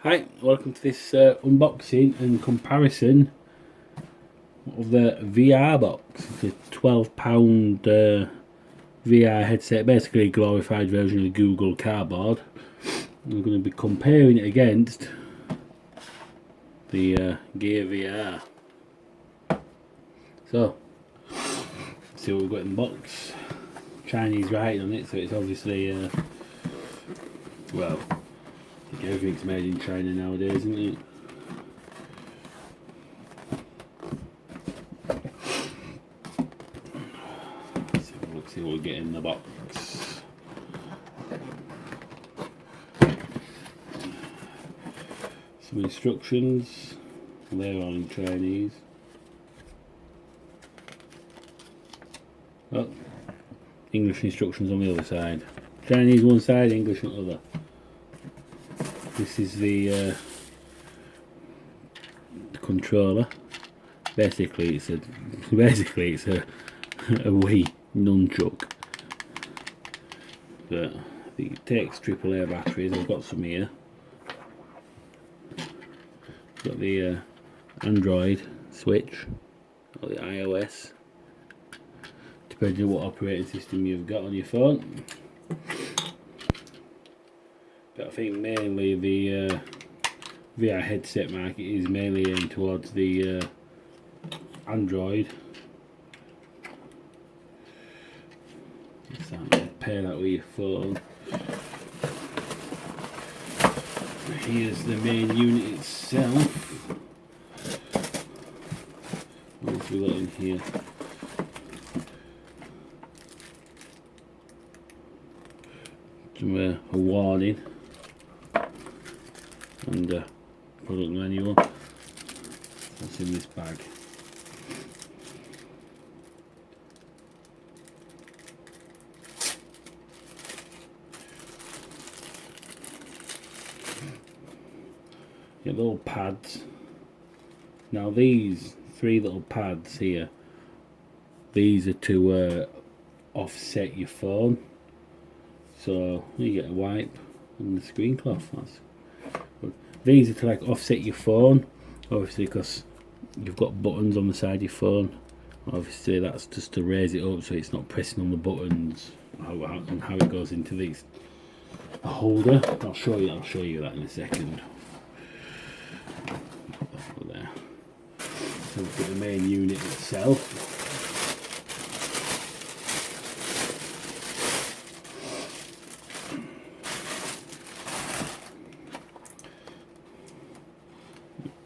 Hi, welcome to this unboxing and comparison of the VR box. It's a £12 VR headset, basically a glorified version of the Google Cardboard. We're going to be comparing it against the Gear VR. So, let's see what we've got in the box. Chinese writing on it, so it's obviously, well, I think everything's made in China nowadays, isn't it? Let's see what we get in the box. Some instructions. They're all in Chinese. Oh, English instructions on the other side. Chinese one side, English on the other. This is the controller. Basically, it's a Wii nunchuck. But I think it takes AAA batteries. I've got some here. Got the Android switch or the iOS, depending on what operating system you've got on your phone. But I think mainly the VR headset market is mainly aimed towards the Android. Pair that with your phone. Here's the main unit itself. What have we got in here? Some a warning and a product manual. What's in this bag? Your little pads. Now these three little pads here, these are to offset your phone. So you get a wipe and the screen cloth. These are to like offset your phone, obviously, because you've got buttons on the side of your phone. Obviously that's just to raise it up so it's not pressing on the buttons, and how it goes into these holder. I'll show you that in a second. There. So we've got the main unit itself.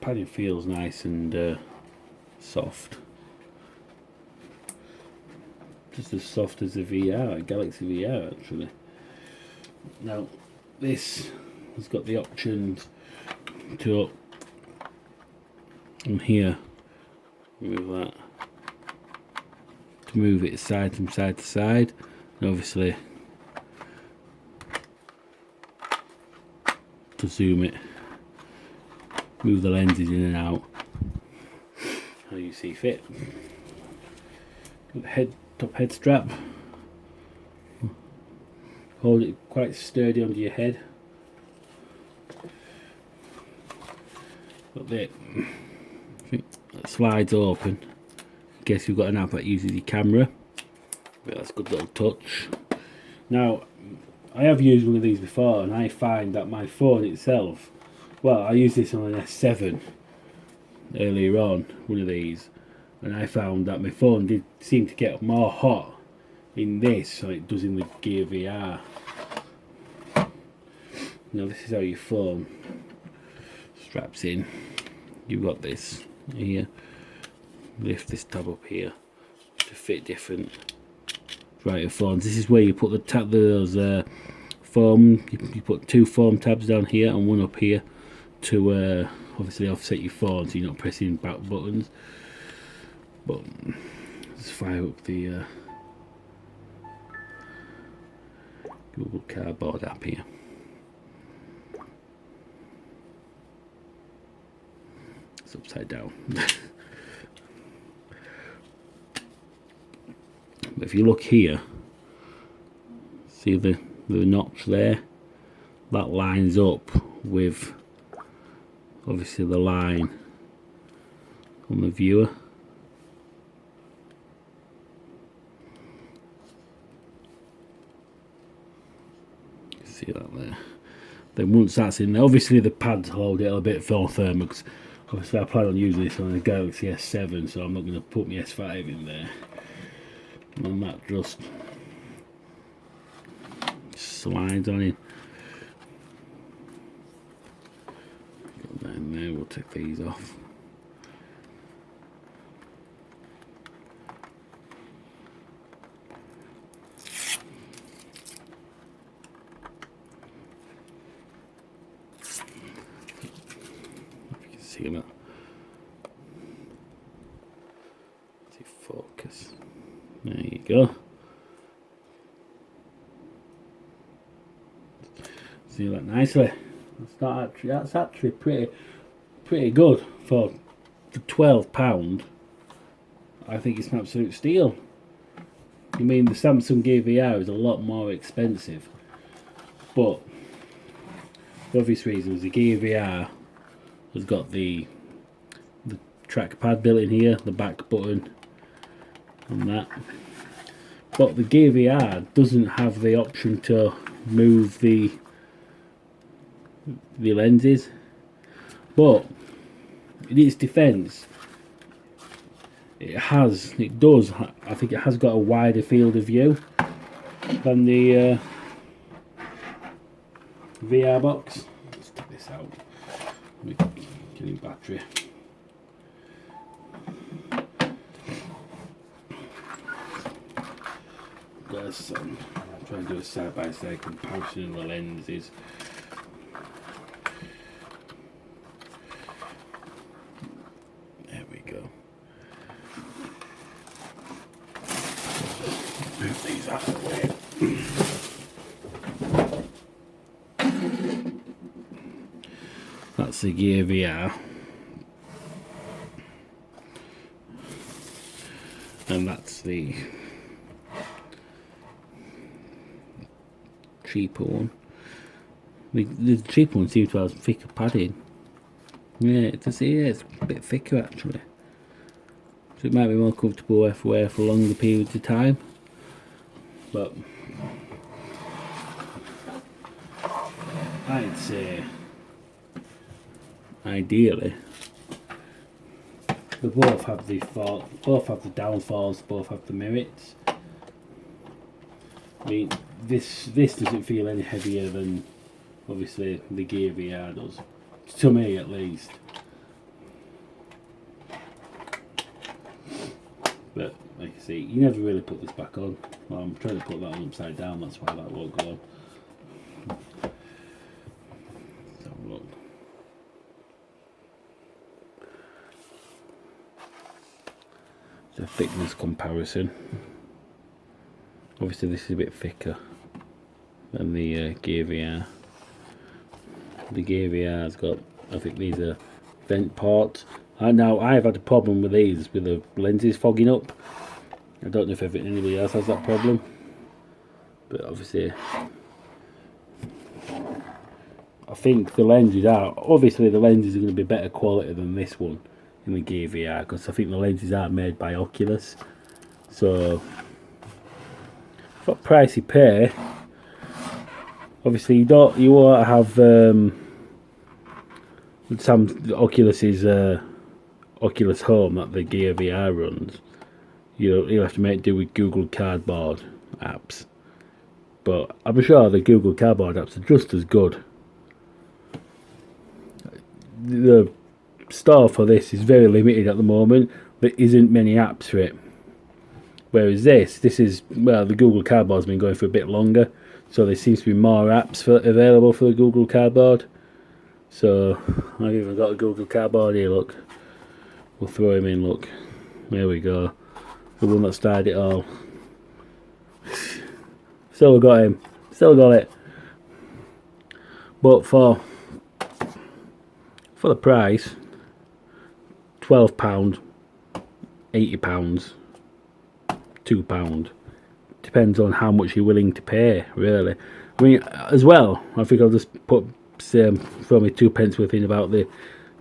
Padding feels nice and soft, just as soft as the VR, Galaxy VR actually. Now this has got the options to on here, move that, to move it from side to side, and obviously to zoom it, move the lenses in and out how you see fit. The top head strap, hold it quite sturdy under your head. Got that slides open in case you've got an app that uses your camera, but that's a good little touch. Now I have used one of these before and I find that my phone itself, well, I used this on an S7 earlier on, one of these, and I found that my phone did seem to get more hot in this than it does in the Gear VR. Now this is how your phone straps in. You've got this here, lift this tab up here to fit different writer phones. This is where you put those foam, you put two foam tabs down here and one up here to obviously offset your phone so you're not pressing back buttons. But let's fire up the Google Cardboard app here. It's upside down. But if you look here, see the notch there, that lines up with obviously the line on the viewer. You can see that there. Then once that's in there, obviously the pads hold it a bit for thermal, because obviously I plan on using this on a Galaxy S7, so I'm not going to put my S5 in there. And that just slides on in. Got that in there, we'll take these off. You can see that. See focus. There you go. See that nicely. That's actually pretty good for £12. I think it's an absolute steal. I mean, the Samsung Gear VR is a lot more expensive, but for obvious reasons, the Gear VR has got the trackpad built in here, the back button, and that. But the Gear VR doesn't have the option to move the lenses. But in its defence, it does. I think it has got a wider field of view than the VR box. Let's take this out. Getting battery. Guys, I'm trying to do a side-by-side comparison of the lenses. There we go. Move these out of the way. That's the Gear VR. And that's the cheaper one. The cheaper one seems to have thicker padding. Yeah, it's a bit thicker actually. So it might be more comfortable if wear for longer periods of time. But I'd say ideally they both have the downfalls, both have the merits. I mean, this doesn't feel any heavier than obviously the Gear VR does, to me at least. But like I say, you never really put this back on. Well, I'm trying to put that one upside down, that's why that won't go on. Let's have a look. It's a thickness comparison. Obviously this is a bit thicker than the Gear VR. The Gear VR has got, I think these are vent ports. Now I've had a problem with these, with the lenses fogging up. I don't know if anybody else has that problem, but obviously I think the lenses are going to be better quality than this one in the Gear VR, because I think the lenses are made by Oculus. So for what price you pay, obviously you won't have Oculus's Oculus Home that the Gear VR runs. You'll have to do with Google Cardboard apps, but I'm sure the Google Cardboard apps are just as good. The store for this is very limited at the moment. There isn't many apps for it. Whereas this is, well, the Google Cardboard's been going for a bit longer, so there seems to be more apps available for the Google Cardboard. So I've even got a Google Cardboard here, look. We'll throw him in, look. There we go. The one that started it all. Still got him. Still got it. But for the price, £12, £80, £2. Depends on how much you're willing to pay, really. I mean, as well, I think I'll just throw me 2 pence worth in about the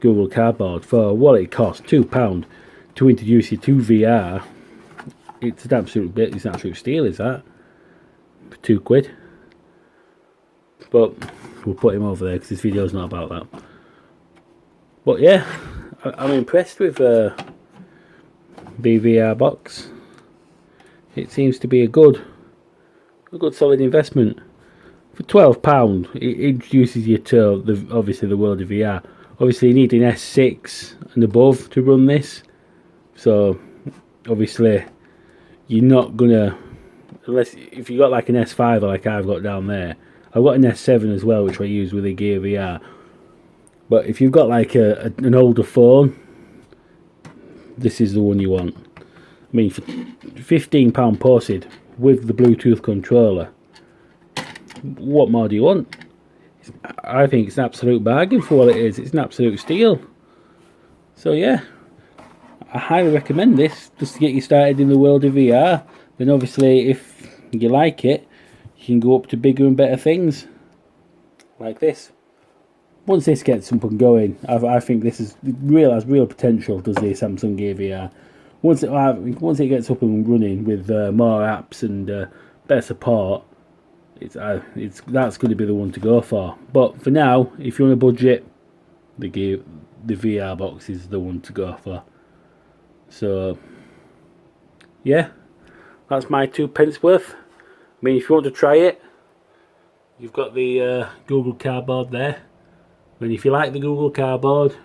Google Cardboard for what it costs, £2 to introduce you to VR. It's an absolute steal, is that? For £2. But we'll put him over there because this video's not about that. But yeah, I'm impressed with VR box. It seems to be a good solid investment. For £12, it introduces you to obviously the world of VR. Obviously you need an S6 and above to run this, so obviously you're not gonna, unless if you got like an S5 like I've got down there. I've got an S7 as well, which I use with the Gear VR. But if you've got like an older phone, this is the one you want. I mean, for £15 posted with the Bluetooth controller, what more do you want? I think it's an absolute bargain for what it is. It's an absolute steal. So yeah, I highly recommend this just to get you started in the world of VR. Then obviously, if you like it, you can go up to bigger and better things like this. Once this gets up and going, I think this has real potential. Does the Samsung Gear VR? Once it gets up and running with more apps and better support, that's going to be the one to go for. But for now, if you're on a budget, the VR box is the one to go for. So yeah, that's my 2 pence worth. I mean, if you want to try it, you've got the Google Cardboard there. And if you like the Google Cardboard,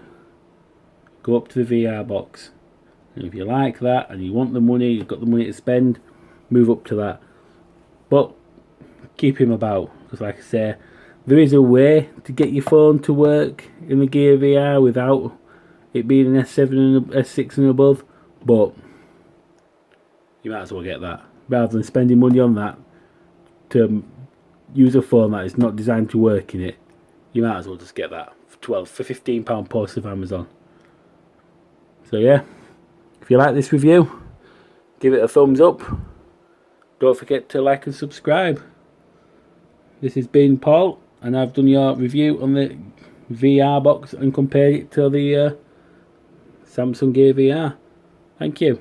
go up to the VR box. And if you like that and you want the money, you've got the money to spend, move up to that. But keep him about, because like I say, there is a way to get your phone to work in the Gear VR without it being an S7 and S6 and above. But you might as well get that, rather than spending money on that to use a phone that is not designed to work in it. You might as well just get that for £15 post of Amazon. So yeah, if you like this review, give it a thumbs up. Don't forget to like and subscribe. This has been Paul, and I've done your review on the VR box and compared it to the Samsung Gear VR. Thank you.